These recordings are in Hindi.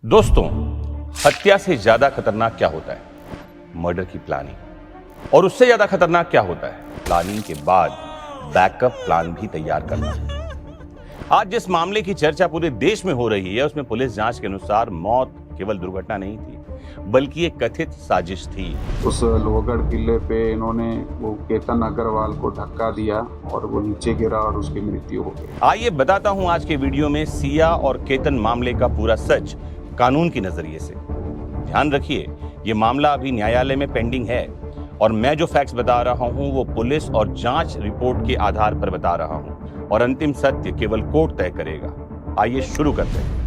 दोस्तों, हत्या से ज्यादा खतरनाक क्या होता है? मर्डर की प्लानिंग। और उससे ज्यादा खतरनाक क्या होता है? प्लानिंग के बाद बैकअप प्लान भी तैयार करना। आज जिस मामले की चर्चा पूरे देश में हो रही है, उसमें पुलिस जांच के अनुसार मौत केवल दुर्घटना नहीं थी, बल्कि एक कथित साजिश थी। उस लोहगढ़ किले पे इन्होंने वो केतन अग्रवाल को धक्का दिया और वो नीचे गिरा और उसकी मृत्यु हो गई। आइए बताता हूं आज के वीडियो में सिया और केतन मामले का पूरा सच कानून के नजरिए से। ध्यान रखिए, यह मामला अभी न्यायालय में पेंडिंग है और मैं जो फैक्ट्स बता रहा हूं वो पुलिस और जांच रिपोर्ट के आधार पर बता रहा हूं और अंतिम सत्य केवल कोर्ट तय करेगा। आइए शुरू करते हैं।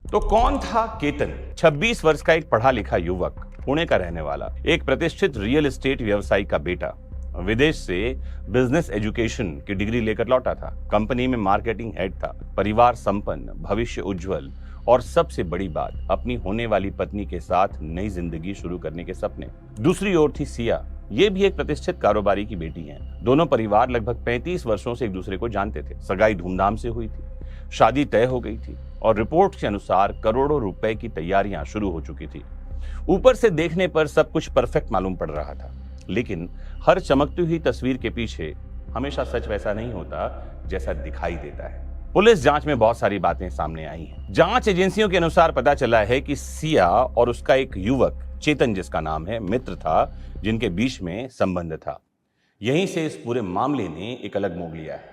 तो कौन था केतन? 26 वर्ष का एक पढ़ा लिखा युवक, पुणे का रहने वाला, एक प्रतिष्ठित रियल एस्टेट व्यवसायी का बेटा। विदेश से बिजनेस एजुकेशन की डिग्री लेकर लौटा था। कंपनी में मार्केटिंग हेड था। परिवार संपन्न, भविष्य उज्जवल और सबसे बड़ी बात, अपनी होने वाली पत्नी के साथ नई जिंदगी शुरू करने के सपने। दूसरी ओर थी सिया। ये भी एक प्रतिष्ठित कारोबारी की बेटी है। दोनों परिवार लगभग 35 वर्षों से एक दूसरे को जानते थे। सगाई धूमधाम से हुई थी, शादी तय हो गई थी और रिपोर्ट के अनुसार करोड़ों रुपए की तैयारियां शुरू हो चुकी थी। ऊपर से देखने पर सब कुछ परफेक्ट मालूम पड़ रहा था, लेकिन हर चमकती हुई तस्वीर के पीछे हमेशा सच वैसा नहीं होता जैसा दिखाई देता है। पुलिस जांच में बहुत सारी बातें सामने आई हैं। जांच एजेंसियों के अनुसार पता चला है कि सिया और उसका एक युवक चेतन, जिसका नाम है, मित्र था, जिनके बीच में संबंध था। यहीं से इस पूरे मामले ने एक अलग मोड़ लिया है।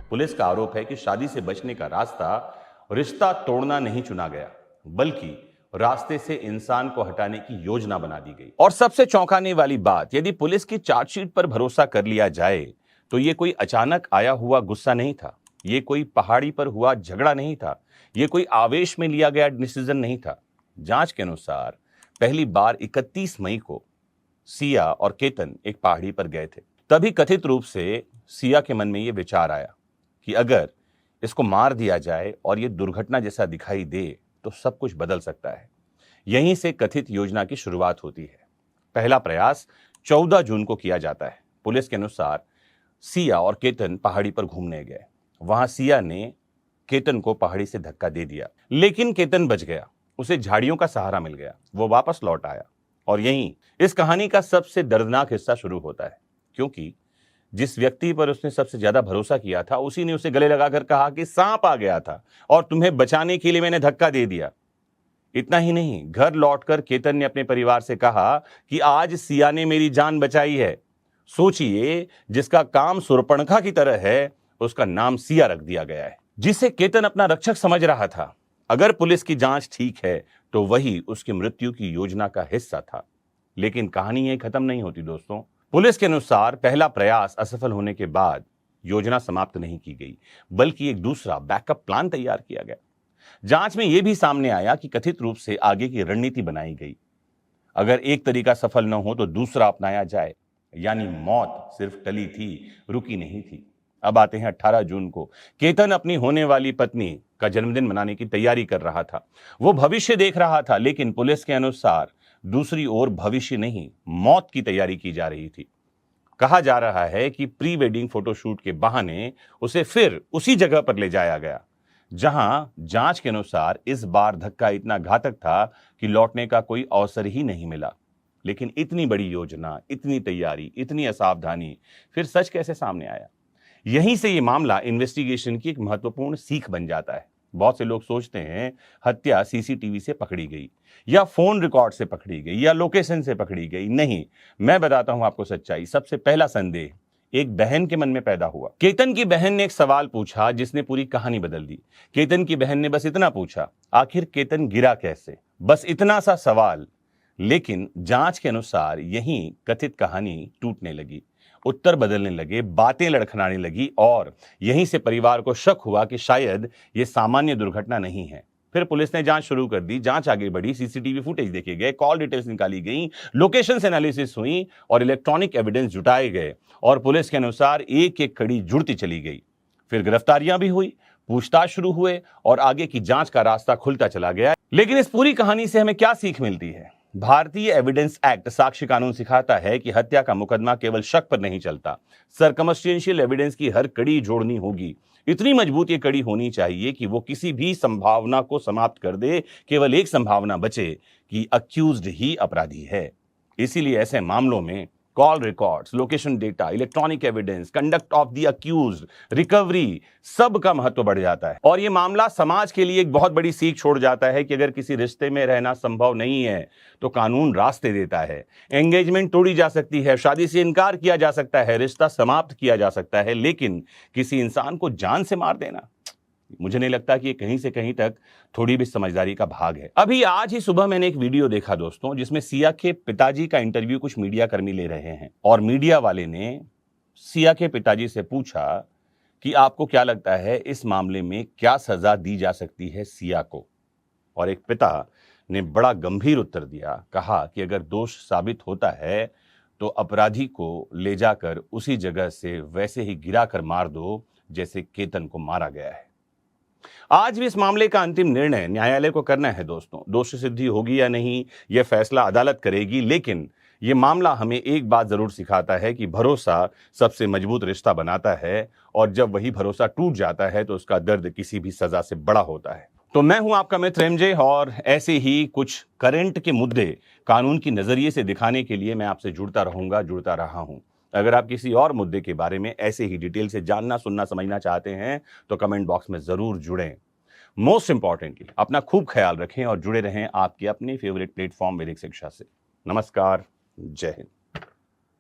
पुलिस का आरोप है कि शादी से बचने का रास्ता रिश्ता तोड़ना नहीं चुना गया, बल्कि रास्ते से इंसान को हटाने की योजना बना दी गई। और सबसे चौंकाने वाली बात, यदि पुलिस की चार्जशीट पर भरोसा कर लिया जाए तो यह कोई अचानक आया हुआ गुस्सा नहीं था, यह कोई पहाड़ी पर हुआ झगड़ा नहीं था, यह कोई आवेश में लिया गया डिसीजन नहीं था। जांच के अनुसार पहली बार 31 मई को सिया और केतन एक पहाड़ी पर गए थे। तभी कथित रूप से सिया के मन में यह विचार आया कि अगर इसको मार दिया जाए और ये दुर्घटना जैसा दिखाई दे तो सब कुछ बदल सकता है। यहीं से कथित योजना की शुरुआत होती है। पहला प्रयास 14 जून को किया जाता है। पुलिस के अनुसार सिया और केतन पहाड़ी पर घूमने गए। वहां सिया ने केतन को पहाड़ी से धक्का दे दिया, लेकिन केतन बच गया। उसे झाड़ियों का सहारा मिल गया। वो वापस लौट आया और यहीं इस कहानी का सबसे दर्दनाक हिस्सा शुरू होता है, क्योंकि जिस व्यक्ति पर उसने सबसे ज्यादा भरोसा किया था, उसी ने उसे गले लगाकर कहा कि सांप आ गया था और तुम्हें बचाने के लिए मैंने धक्का दे दिया। इतना ही नहीं, घर लौटकर केतन ने अपने परिवार से कहा कि आज सिया ने मेरी जान बचाई है। सोचिए, जिसका काम सुर्पणखा की तरह है, उसका नाम सिया रख दिया गया है, जिसे केतन अपना रक्षक समझ रहा था। अगर पुलिस की जांच ठीक है तो वही उसकी मृत्यु की योजना का हिस्सा था। लेकिन कहानी यही खत्म नहीं होती दोस्तों। पुलिस के अनुसार पहला प्रयास असफल होने के बाद योजना समाप्त नहीं की गई, बल्कि एक दूसरा बैकअप प्लान तैयार किया गया। जांच में यह भी सामने आया कि कथित रूप से आगे की रणनीति बनाई गई। अगर एक तरीका सफल न हो तो दूसरा अपनाया जाए। यानी मौत सिर्फ टली थी, रुकी नहीं थी। अब आते हैं 18 जून को। केतन अपनी होने वाली पत्नी का जन्मदिन मनाने की तैयारी कर रहा था। वो भविष्य देख रहा था, लेकिन पुलिस के अनुसार दूसरी ओर भविष्य नहीं, मौत की तैयारी की जा रही थी। कहा जा रहा है कि प्री वेडिंग फोटोशूट के बहाने उसे फिर उसी जगह पर ले जाया गया, जहां जांच के अनुसार इस बार धक्का इतना घातक था कि लौटने का कोई अवसर ही नहीं मिला। लेकिन इतनी बड़ी योजना, इतनी तैयारी, इतनी असावधानी, फिर सच कैसे सामने आया? यहीं से यह मामला इन्वेस्टिगेशन की एक महत्वपूर्ण सीख बन जाता है। बहुत से लोग सोचते हैं हत्या सीसीटीवी से पकड़ी गई या फोन रिकॉर्ड से पकड़ी गई या लोकेशन से पकड़ी गई। नहीं, मैं बताता हूं आपको सच्चाई। सबसे पहला संदेह एक बहन के मन में पैदा हुआ। केतन की बहन ने एक सवाल पूछा जिसने पूरी कहानी बदल दी। केतन की बहन ने बस इतना पूछा, आखिर केतन गिरा कैसे? बस इतना सा सवाल। लेकिन जांच के अनुसार यहीं कथित कहानी टूटने लगी, उत्तर बदलने लगे, बातें लड़खड़ाने लगी और यहीं से परिवार को शक हुआ कि शायद ये सामान्य दुर्घटना नहीं है। फिर पुलिस ने जांच शुरू कर दी। जांच आगे बढ़ी, सीसीटीवी फुटेज देखे गए, कॉल डिटेल्स निकाली गई, लोकेशन एनालिसिस हुई और इलेक्ट्रॉनिक एविडेंस जुटाए गए और पुलिस के अनुसार एक एक कड़ी जुड़ती चली गई। फिर गिरफ्तारियां भी हुई। पूछताछ शुरू हुए और आगे की जांच का रास्ता खुलता चला गया। लेकिन इस पूरी कहानी से हमें क्या सीख मिलती है? भारतीय एविडेंस एक्ट साक्ष्य कानून सिखाता है कि हत्या का मुकदमा केवल शक पर नहीं चलता, सर्कमस्टेंशियल एविडेंस की हर कड़ी जोड़नी होगी। इतनी मजबूत ये कड़ी होनी चाहिए कि वो किसी भी संभावना को समाप्त कर दे, केवल एक संभावना बचे कि अक्यूज्ड ही अपराधी है। इसीलिए ऐसे मामलों में call records, location data, electronic evidence, conduct of the accused, recovery, सब का महत्व बढ़ जाता है। और यह मामला समाज के लिए एक बहुत बड़ी सीख छोड़ जाता है कि अगर किसी रिश्ते में रहना संभव नहीं है तो कानून रास्ते देता है। एंगेजमेंट तोड़ी जा सकती है, शादी से इनकार किया जा सकता है, रिश्ता समाप्त किया जा सकता है, लेकिन किसी इंसान को जान से मार देना, मुझे नहीं लगता कि ये कहीं से कहीं तक थोड़ी भी समझदारी का भाग है। अभी आज ही सुबह मैंने एक वीडियो देखा दोस्तों, जिसमें सिया के पिताजी का इंटरव्यू कुछ मीडिया कर्मी ले रहे हैं और मीडिया वाले ने सिया के पिताजी से पूछा कि आपको क्या लगता है इस मामले में क्या सजा दी जा सकती है सिया को। और एक पिता ने बड़ा गंभीर उत्तर दिया, कहा कि अगर दोष साबित होता है तो अपराधी को ले जाकर उसी जगह से वैसे ही गिराकर मार दो जैसे केतन को मारा गया है। आज भी इस मामले का अंतिम निर्णय न्यायालय को करना है दोस्तों। दोष सिद्धि होगी या नहीं, यह फैसला अदालत करेगी, लेकिन यह मामला हमें एक बात जरूर सिखाता है कि भरोसा सबसे मजबूत रिश्ता बनाता है और जब वही भरोसा टूट जाता है तो उसका दर्द किसी भी सजा से बड़ा होता है। तो मैं हूं आपका मित्र एमजे और ऐसे ही कुछ करंट के मुद्दे कानून की नजरिए से दिखाने के लिए मैं आपसे जुड़ता रहा हूं। अगर आप किसी और मुद्दे के बारे में ऐसे ही डिटेल से जानना, सुनना, समझना चाहते हैं तो कमेंट बॉक्स में जरूर जुड़ें। मोस्ट इंपॉर्टेंटली अपना खूब ख्याल रखें और जुड़े रहें आपके अपने फेवरेट प्लेटफॉर्म वैदिक शिक्षा से। नमस्कार, जय हिंद।